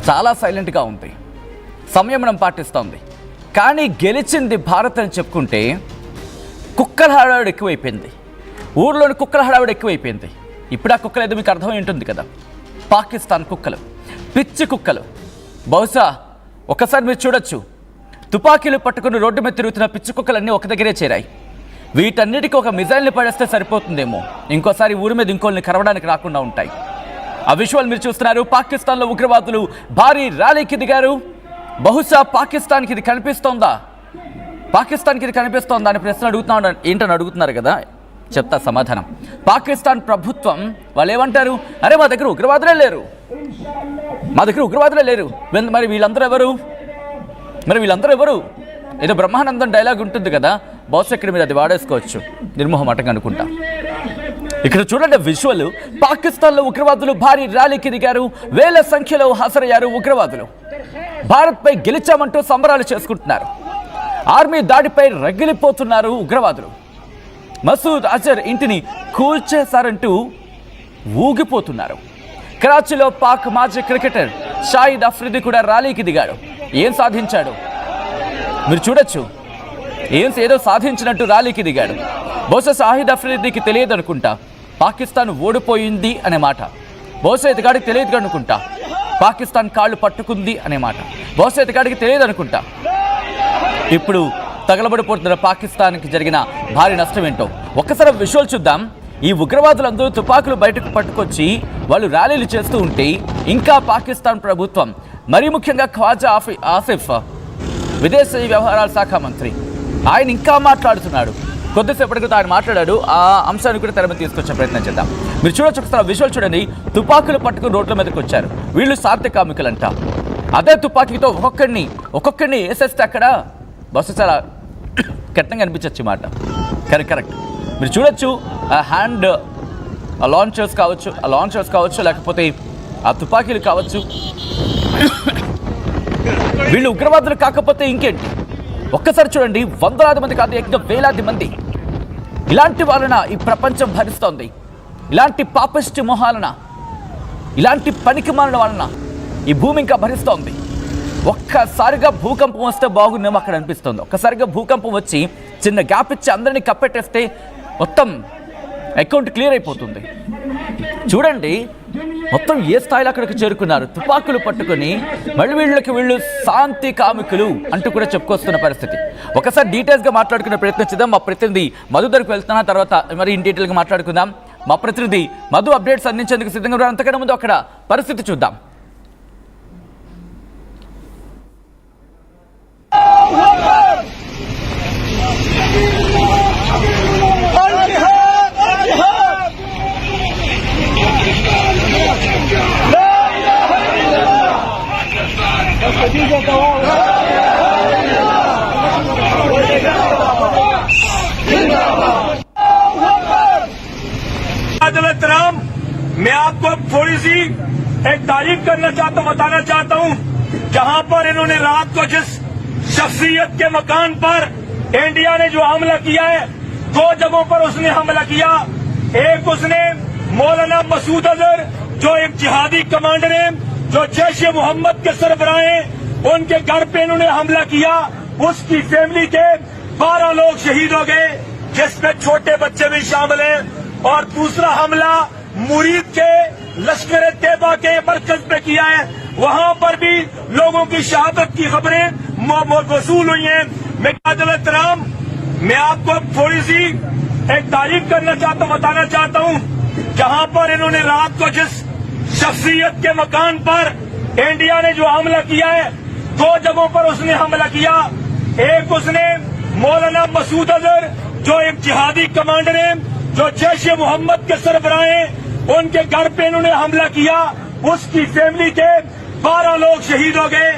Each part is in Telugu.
చాలా సైలెంట్గా ఉంది, సంయమనం పాటిస్తోంది. కానీ గెలిచింది భారత్ అని చెప్పుకుంటే కుక్కల హడావిడి ఎక్కువైపోయింది, ఊర్లోని కుక్కల హడావిడి ఎక్కువైపోయింది. ఇప్పుడు ఆ కుక్కలు ఏదో మీకు అర్థమై ఉంటుంది కదా, పాకిస్తాన్ కుక్కలు, పిచ్చి కుక్కలు. బహుశా ఒకసారి మీరు చూడొచ్చు, తుపాకీలు పట్టుకుని రోడ్డు మీద తిరుగుతున్న పిచ్చి కుక్కలన్నీ ఒక దగ్గరే చేరాయి. వీటన్నిటికీ ఒక మిజైల్ని పడేస్తే సరిపోతుందేమో, ఇంకోసారి ఊరి మీద ఇంకోళ్ళని కరవడానికి రాకుండా ఉంటాయి. ఆ విజువల్ మీరు చూస్తున్నారు. పాకిస్తాన్లో ఉగ్రవాదులు భారీ ర్యాలీకి దిగారు. బహుశా పాకిస్తాన్కి ఇది కనిపిస్తోందా, పాకిస్తాన్కి ఇది కనిపిస్తోందా అని ప్రశ్న అడుగుతున్నాడు. ఏంటని అడుగుతున్నారు కదా, చెప్తా సమాధానం. పాకిస్తాన్ ప్రభుత్వం వాళ్ళు ఏమంటారు, అరే మా దగ్గర ఉగ్రవాదులే లేరు, మా దగ్గర ఉగ్రవాదులే లేరు. మరి వీళ్ళందరూ ఎవరు? ఏదో బ్రహ్మానందం డైలాగ్ ఉంటుంది కదా, బహుశా ఇక్కడ మీరు అది వాడేసుకోవచ్చు నిర్మోహమాటంగా అనుకుంటా. ఇక్కడ చూడండి విజువల్. పాకిస్తాన్లో ఉగ్రవాదులు భారీ ర్యాలీకి దిగారు. వేల సంఖ్యలో హాజరయ్యారు ఉగ్రవాదులు. భారత్పై గెలిచామంటూ సంబరాలు చేసుకుంటున్నారు. ఆర్మీ దాడిపై రగిలిపోతున్నారు ఉగ్రవాదులు. మసూద్ అజర్ ఇంటిని కూల్చేశారంటూ ఊగిపోతున్నారు. కరాచీలో పాక్ మాజీ క్రికెటర్ షాహిద్ అఫ్రిది కూడా ర్యాలీకి దిగాడు. ఏం సాధించాడు మీరు చూడొచ్చు. ఏదో సాధించినట్టు ర్యాలీకి దిగాడు. బహుశా షాహిద్ అఫ్రిదికి తెలియదు అనుకుంటా పాకిస్తాన్ ఓడిపోయింది అనే మాట. బహుశా ఇతగాడికి తెలియదు అనుకుంటా పాకిస్తాన్ కాళ్ళు పట్టుకుంది అనే మాట. బహుశా ఇతగాడికి తెలియదు అనుకుంటా ఇప్పుడు తగలబడిపోతున్న పాకిస్తాన్కి జరిగిన భారీ నష్టం ఏంటో. ఒక్కసారి విజువల్ చూద్దాం. ఈ ఉగ్రవాదులందరూ తుపాకులు బయటకు పట్టుకొచ్చి వాళ్ళు ర్యాలీలు చేస్తూ ఉంటే ఇంకా పాకిస్తాన్ ప్రభుత్వం, మరీ ముఖ్యంగా ఖ్వాజా ఆసిఫ్ విదేశీ వ్యవహారాల శాఖ మంత్రి, ఆయన ఇంకా మాట్లాడుతున్నాడు. కొద్దిసేపటి క్రితం ఆయన మాట్లాడాడు. ఆ అంశాన్ని కూడా తెర మీద తీసుకొచ్చే ప్రయత్నం చేద్దాం. మీరు చూడొచ్చు, ఒకసారి విజువల్ చూడండి. తుపాకులు పట్టుకుని రోడ్ల మీదకి వచ్చారు. వీళ్ళు శాంతి కామికులంట. అదే తుపాకీతో ఒక్కొక్కరిని వేసేస్తే అక్కడ బస్సు చాలా కఠినంగా అనిపించచ్చు మాట. కరెక్ట్. మీరు చూడొచ్చు హ్యాండ్ లాంచర్స్ కావచ్చు, లేకపోతే ఆ తుపాకీలు కావచ్చు. వీళ్ళు ఉగ్రవాదులు కాకపోతే ఇంకేంటి? ఒక్కసారి చూడండి, వందలాది మంది కాదు, ఏకంగా వేలాది మంది. ఇలాంటి వాళ్ళన ఈ ప్రపంచం భరిస్తోంది. ఇలాంటి పాపిష్టి మొహాలన, ఇలాంటి పనికి మాలిన వాళ్ళన ఈ భూమి ఇంకా భరిస్తోంది. ఒక్కసారిగా భూకంపం వస్తే బాగుందేమో అక్కడ అనిపిస్తుంది. ఒక్కసారిగా భూకంపం వచ్చి చిన్న గ్యాప్ ఇచ్చి అందరినీ కప్పెట్టేస్తే మొత్తం అకౌంట్ క్లియర్ అయిపోతుంది. చూడండి మొత్తం ఏ స్థాయిలో అక్కడికి చేరుకున్నారు. తుపాకులు పట్టుకొని మళ్ళీ వీళ్ళు శాంతి కామికులు అంటూ కూడా చెప్పుకొస్తున్న పరిస్థితి. ఒకసారి డీటెయిల్స్గా మాట్లాడుకునే ప్రయత్నం చేద్దాం. మా ప్రతినిధి మధు దగ్గరకు వెళ్తున్నా, తర్వాత మరి ఇన్ డీటెయిల్గా మాట్లాడుకుందాం. మా ప్రతినిధి మధు అప్డేట్స్ అందించేందుకు సిద్ధంగా ఉన్నారు. అంతకన్నా ముందు అక్కడ పరిస్థితి చూద్దాం. मैं आपको थोड़ी सी एक तारीफ करना चाहता हूं, बताना चाहता हूं, जहां पर इन्होंने रात को जिस शख्सियत के मकान पर इंडिया ने जो हमला किया है, 2 जगहों पर उसने हमला किया। एक उसने मौलाना मसूद अजहर जो एक जिहादी कमांडर है, जो जैश-ए मोहम्मद के सरबराह हैं, उनके घर पे इन्होंने हमला किया। उसकी फैमिली के 12 लोग शहीद हो गए, जिसमें छोटे बच्चे भी शामिल हैं। और दूसरा हमला मुरीद के लश्कर तैयबा के मरकज पे किया है, वहां पर भी लोगों की शहादत की खबरें वसूल हुई हैं। मैं आपको थोड़ी सी एक तारीफ करना चाहता हूं, बताना चाहता हूं, जहां पर इन्होंने रात को जिस शख्सियत के मकान पर इंडिया ने जो हमला किया है, 2 जगहों पर उसने हमला किया। एक उसने मौलाना मसूद अजहर जो एक जिहादी कमांडर है, जो जैश-ए मोहम्मद के सरबराह हैं, उनके घर पे इन्होंने हमला किया। उसकी फैमिली के 12 लोग शहीद हो गए,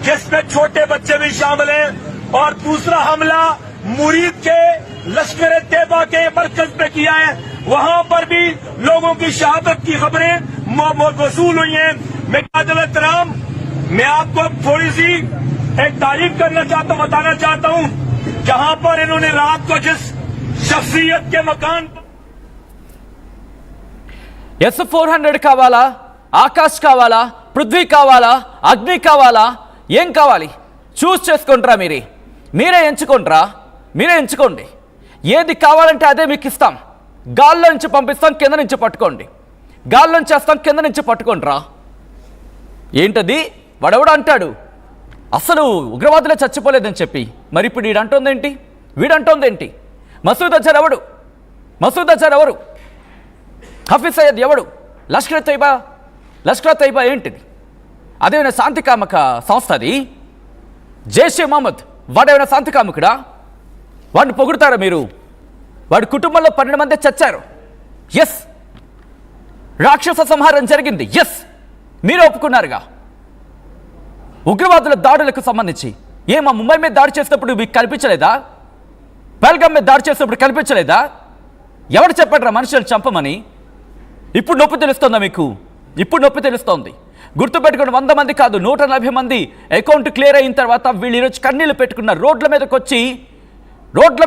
जिसमें छोटे बच्चे भी शामिल हैं। और दूसरा हमला मुरीद के लश्कर तैयबा के मरकज पे किया है, वहां पर भी लोगों की शहादत की खबरें वसूल हुई हैं। मैं आपको थोड़ी सी एक तारीफ करना चाहता हूं, बताना चाहता हूं, जहां पर इन्होंने रात को जिस शख्सियत के मकान S-400 కావాలా, ఆకాశ్ కావాలా, పృథ్వీ కావాలా, అగ్ని కావాలా, ఏం కావాలి చూస్ చేసుకుంటారా? మీరే ఎంచుకోండి. ఏది కావాలంటే అదే మీకు ఇస్తాం. గాల్లో నుంచి పంపిస్తాం, కింద నుంచి పట్టుకోండి. గాల్లో నుంచి చేస్తాం, కింద నుంచి పట్టుకోండిరా. ఏంటది? వాడెవడు అంటాడు అసలు ఉగ్రవాదులే చచ్చిపోలేదని చెప్పి. మరి ఇప్పుడు వీడంటోందేంటి? మసూద్ అజర్ ఎవరు? హఫీజ్ సయ్యద్ ఎవడు? లష్కర్ తైబా ఏంటిది? అదేమైనా శాంతికామక సంస్థ? అది జైషే మహమ్మద్ వాడేమైనా శాంతికామకుడా? వాడిని పొగుడుతారా మీరు? వాడి కుటుంబంలో 12 మంది చచ్చారు. ఎస్, రాక్షస సంహారం జరిగింది. ఎస్, మీరే ఒప్పుకున్నారుగా. ఉగ్రవాదుల దాడులకు సంబంధించి మా ముంబై మీద దాడి చేసినప్పుడు మీకు కనిపించలేదా? పహల్గామ్ మీద దాడి చేసినప్పుడు కనిపించలేదా? ఎవరు చెప్పాడురా మనుషులు చంపమని? ఇప్పుడు నొప్పి తెలుస్తుందా మీకు? ఇప్పుడు నొప్పి తెలుస్తోంది. గుర్తుపెట్టుకుని 100 మంది కాదు, 140 మంది అకౌంట్ క్లియర్ అయిన తర్వాత వీళ్ళు ఈరోజు కన్నీళ్లు పెట్టుకున్నారు. రోడ్ల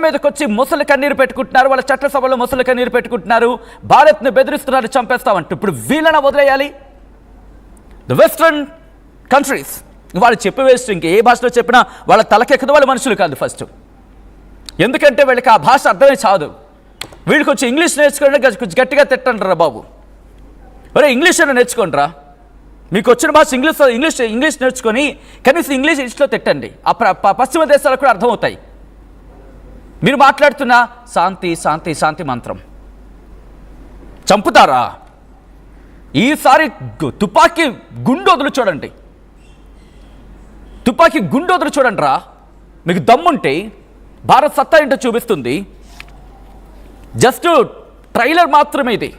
మీదకి వచ్చి ముసలి కన్నీరు పెట్టుకుంటున్నారు. వాళ్ళ చట్టసభలో ముసలి కన్నీరు పెట్టుకుంటున్నారు. భారత్ని బెదిరిస్తున్నారు, చంపేస్తామంటూ. ఇప్పుడు వీళ్ళని వదిలేయాలి? ద వెస్ట్రన్ కంట్రీస్ వాళ్ళు చెప్పే వేస్ట్. ఇంక ఏ భాషలో చెప్పినా వాళ్ళ తలకెక్కదు, వాళ్ళ మనుషులు కాదు ఫస్ట్. ఎందుకంటే వీళ్ళకి ఆ భాష అర్థమే చాదు. వీళ్ళకి వచ్చి ఇంగ్లీష్ నేర్చుకోండి, కొంచెం గట్టిగా తిట్టంటారా బాబు. ఒరే ఇంగ్లీష్ అయినా నేర్చుకోండిరా. మీకు వచ్చిన భాష ఇంగ్లీష్ నేర్చుకొని కనీసం ఇంగ్లీష్లో తిట్టండి. ఆ పశ్చిమ దేశాలకు కూడా అర్థమవుతాయి. మీరు మాట్లాడుతున్న శాంతి శాంతి శాంతి మంత్రం చంపుతారా? ఈసారి తుపాకీ గుండొదులు చూడండి. రా. మీకు దమ్ముంటే భారత్ సత్తా ఏంటో చూపిస్తుంది. జస్ట్ ట్రైలర్ మాత్రమే ఇది.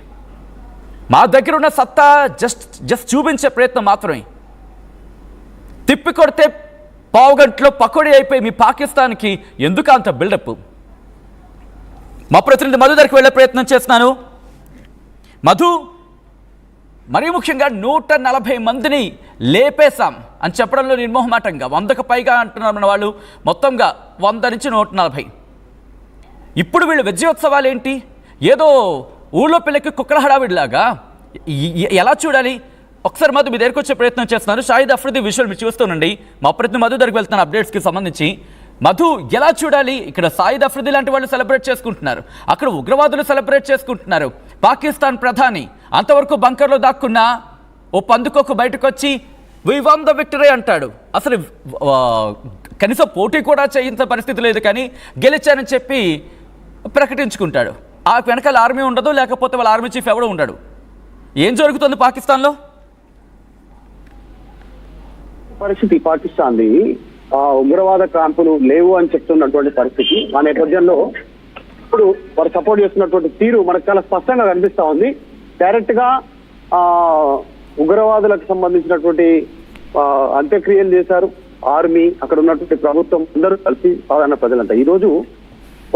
మా దగ్గర ఉన్న సత్తా జస్ట్ చూపించే ప్రయత్నం మాత్రమే. తిప్పి కొడితే పావుగంటలో పకోడీ అయిపోయి మీ పాకిస్తాన్కి ఎందుకు అంత బిల్డప్? మా ప్రతినిధి మధు దగ్గరికి వెళ్ళే ప్రయత్నం చేస్తున్నాను. మధు, మరీ ముఖ్యంగా 140 మందిని లేపేశాం అని చెప్పడంలో నిర్మోహమాటంగా 100కు పైగా అంటున్నారు వాళ్ళు. మొత్తంగా 100 నుంచి 140. ఇప్పుడు వీళ్ళు విజయోత్సవాలు ఏంటి? ఏదో ఊళ్ళో పిల్లకి కుక్కల హడావిడిలాగా ఎలా చూడాలి? ఒకసారి మధు మీ దగ్గరికి వచ్చే ప్రయత్నం చేస్తున్నాను. షాహిద్ అఫ్రిది విజువల్ మీరు చూస్తూనండి. మా ప్రతినిధి మధు దగ్గరికి వెళ్తున్న అప్డేట్స్కి సంబంధించి. మధు, ఎలా చూడాలి? ఇక్కడ సాయిద్ అఫ్రిది లాంటి వాళ్ళు సెలబ్రేట్ చేసుకుంటున్నారు, అక్కడ ఉగ్రవాదులు సెలబ్రేట్ చేసుకుంటున్నారు. పాకిస్తాన్ ప్రధాని అంతవరకు బంకర్లో దాక్కున్న ఓ పందుకొక్కు బయటకు వచ్చి వి వన్ ద విక్టరీ అంటాడు. అసలు కనీసం పోటీ కూడా చేయించే పరిస్థితి లేదు, కానీ గెలిచానని చెప్పి ప్రకటించుకుంటాడు. ఆ వెనకాల ఆర్మీ ఉండదు, లేకపోతే వాళ్ళ ఆర్మీ చీఫ్ ఎవడో ఉండడు. ఏం జరుగుతుంది పాకిస్తాన్లో? పరిస్థితి పాకిస్తాన్ది ఉగ్రవాద క్యాంపులు లేవు అని చెప్తున్నటువంటి పరిస్థితి. ఆ నేపథ్యంలో ఇప్పుడు వారు సపోర్ట్ చేస్తున్నటువంటి తీరు మనకు చాలా స్పష్టంగా కనిపిస్తా ఉంది. డైరెక్ట్ గా ఉగ్రవాదులకు సంబంధించినటువంటి అంత్యక్రియలు చేశారు ఆర్మీ, అక్కడ ఉన్నటువంటి ప్రభుత్వం, అందరూ కలిసి సాధారణ ప్రజలంతా ఈ రోజు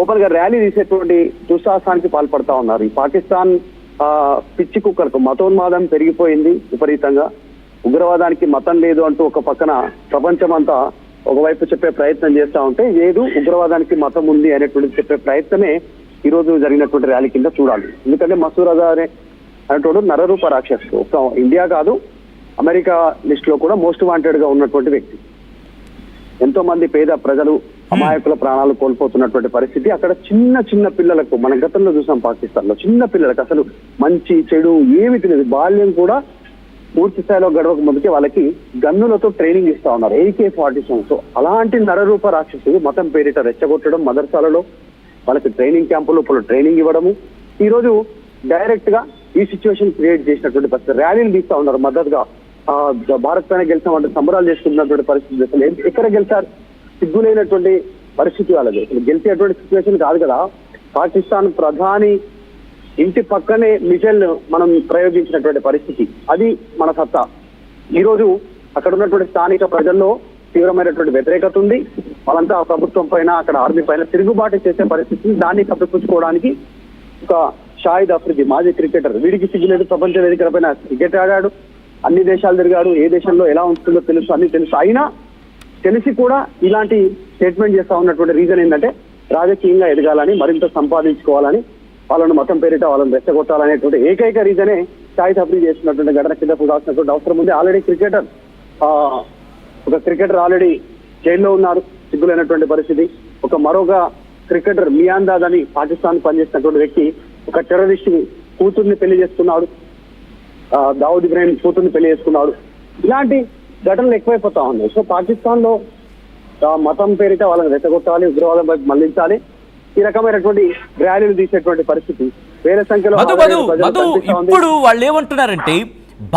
ఓపెన్ గా ర్యాలీ తీసేటువంటి దుస్సాహసానికి పాల్పడతా ఉన్నారు. ఈ పాకిస్తాన్ పిచ్చి కుక్కలకు మతోన్మాదం పెరిగిపోయింది విపరీతంగా. ఉగ్రవాదానికి మతం లేదు అంటూ ఒక పక్కన ప్రపంచం అంతా ఒకవైపు చెప్పే ప్రయత్నం చేస్తా ఉంటే, లేదు ఉగ్రవాదానికి మతం ఉంది అనేటువంటి చెప్పే ప్రయత్నమే ఈ రోజు జరిగినటువంటి ర్యాలీ కింద చూడాలి. ఎందుకంటే మసూద్ అజర్ అనేటువంటి నరరూప రాక్షసుడు. ఒక ఇండియా కాదు, అమెరికా లిస్ట్ లో కూడా మోస్ట్ వాంటెడ్ గా ఉన్నటువంటి వ్యక్తి. ఎంతో మంది పేద ప్రజలు, అమాయకుల ప్రాణాలు కోల్పోతున్నటువంటి పరిస్థితి. అక్కడ చిన్న చిన్న పిల్లలకు, మన గతంలో చూసాం పాకిస్తాన్ లో, చిన్న పిల్లలకు అసలు మంచి చెడు ఏమి తెలియదు. బాల్యం కూడా పూర్తి స్థాయిలో గడవక ముందుకే వాళ్ళకి గన్నులతో ట్రైనింగ్ ఇస్తా ఉన్నారు, AK-47. సో అలాంటి నరరూప రాక్షసుడు మతం పేరిట రెచ్చగొట్టడం, మదర్సాలలో వాళ్ళకి ట్రైనింగ్ క్యాంపులో ట్రైనింగ్ ఇవ్వడము, ఈ రోజు డైరెక్ట్ గా ఈ సిచ్యువేషన్ క్రియేట్ చేసినటువంటి పరిస్థితి. ర్యాలీలు తీస్తా ఉన్నారు మద్దతుగా. భారత్ పైన గెలిచామంటే సంబరాలు చేసుకుంటున్నటువంటి పరిస్థితి. అసలు ఎక్కడ గెలిచారు? సిగ్గులేనటువంటి పరిస్థితి వాళ్ళది. అసలు గెలిచేటువంటి సిచ్యువేషన్ కాదు కదా. పాకిస్తాన్ ప్రధాని ఇంటి పక్కనే మిసైల్ మనం ప్రయోగించినటువంటి పరిస్థితి, అది మన సత్తా. ఈ రోజు అక్కడ ఉన్నటువంటి స్థానిక ప్రజల్లో తీవ్రమైనటువంటి వ్యతిరేకత ఉంది. వాళ్ళంతా ప్రభుత్వం పైన, అక్కడ ఆర్మీ పైన తిరుగుబాటు చేసే పరిస్థితిని దాన్ని కప్పిపుచ్చుకోవడానికి ఒక షాహిద్ అఫ్రిది, మాజీ క్రికెటర్, వీడికి సిగ్గులేదు. ప్రపంచ వేదికల పైన క్రికెట్ ఆడాడు, అన్ని దేశాలు తిరిగాడు, ఏ దేశంలో ఎలా ఉంటుందో తెలుసు, అన్ని తెలుసు. అయినా తెలిసి కూడా ఇలాంటి స్టేట్మెంట్ చేస్తా ఉన్నటువంటి రీజన్ ఏంటంటే రాజకీయంగా ఎదగాలని, మరింత సంపాదించుకోవాలని, వాళ్ళను మతం పేరిట వాళ్ళని రెచ్చగొట్టాలనేటువంటి ఏకైక రీజనే ఛాయ్ తప్పి చేస్తున్నటువంటి ఘటన కింద చూడాల్సినటువంటి అవసరం ఉంది. ఆల్రెడీ ఒక క్రికెటర్ ఆల్రెడీ జైల్లో ఉన్నారు, సిగ్గులైనటువంటి పరిస్థితి. మరొక క్రికెటర్ మియాందాద్ అని పాకిస్తాన్ పనిచేసినటువంటి వ్యక్తి ఒక టెర్రరిస్ట్ కూతుర్ని పెళ్లి చేసుకున్నాడు, దావుద్ ఇబ్రాహిం కూతుర్ని పెళ్లి చేసుకున్నాడు. ఇలాంటి ఘటనలు ఎక్కువైపోతా ఉన్నాయి. సో పాకిస్తాన్ లో మతం పేరిట వాళ్ళని రెచ్చగొట్టాలి, ఉగ్రవాదం వైపు మళ్లించాలి, ఈ రకమైనటువంటి ర్యాలీలు తీసేటువంటి పరిస్థితి వేల సంఖ్యలో. ఇప్పుడు వాళ్ళు ఏమంటున్నారంటే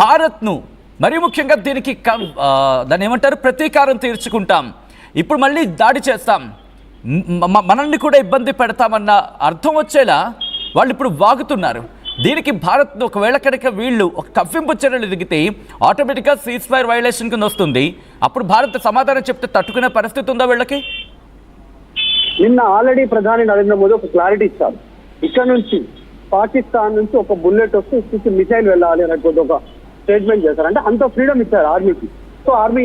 భారత్ ను మరీ ముఖ్యంగా దీనికి దాన్ని ఏమంటారు ప్రతీకారం తీర్చుకుంటాం, ఇప్పుడు మళ్ళీ దాడి చేస్తాం, మనల్ని కూడా ఇబ్బంది పెడతామన్న అర్థం వచ్చేలా వాళ్ళు ఇప్పుడు వాగుతున్నారు. దీనికి భారత్ ఒకవేళ కనుక వీళ్ళు ఒక కవ్వింపు చర్యలు దిగితే ఆటోమేటిక్గా సీజ్ ఫైర్ వైలేషన్ కింద వస్తుంది. అప్పుడు భారత్ సమాధానం చెప్తే తట్టుకునే పరిస్థితి ఉందా వీళ్ళకి? నిన్న ఆల్రెడీ ప్రధాని నరేంద్ర మోదీ ఒక క్లారిటీ ఇచ్చారు. ఇక్కడ నుంచి పాకిస్తాన్ నుంచి ఒక బుల్లెట్ వస్తే మిసైల్ వెళ్ళాలి అనేటువంటి ఒక స్టేట్మెంట్ చేశారు. అంటే అంత ఫ్రీడమ్ ఇచ్చారు ఆర్మీకి. So army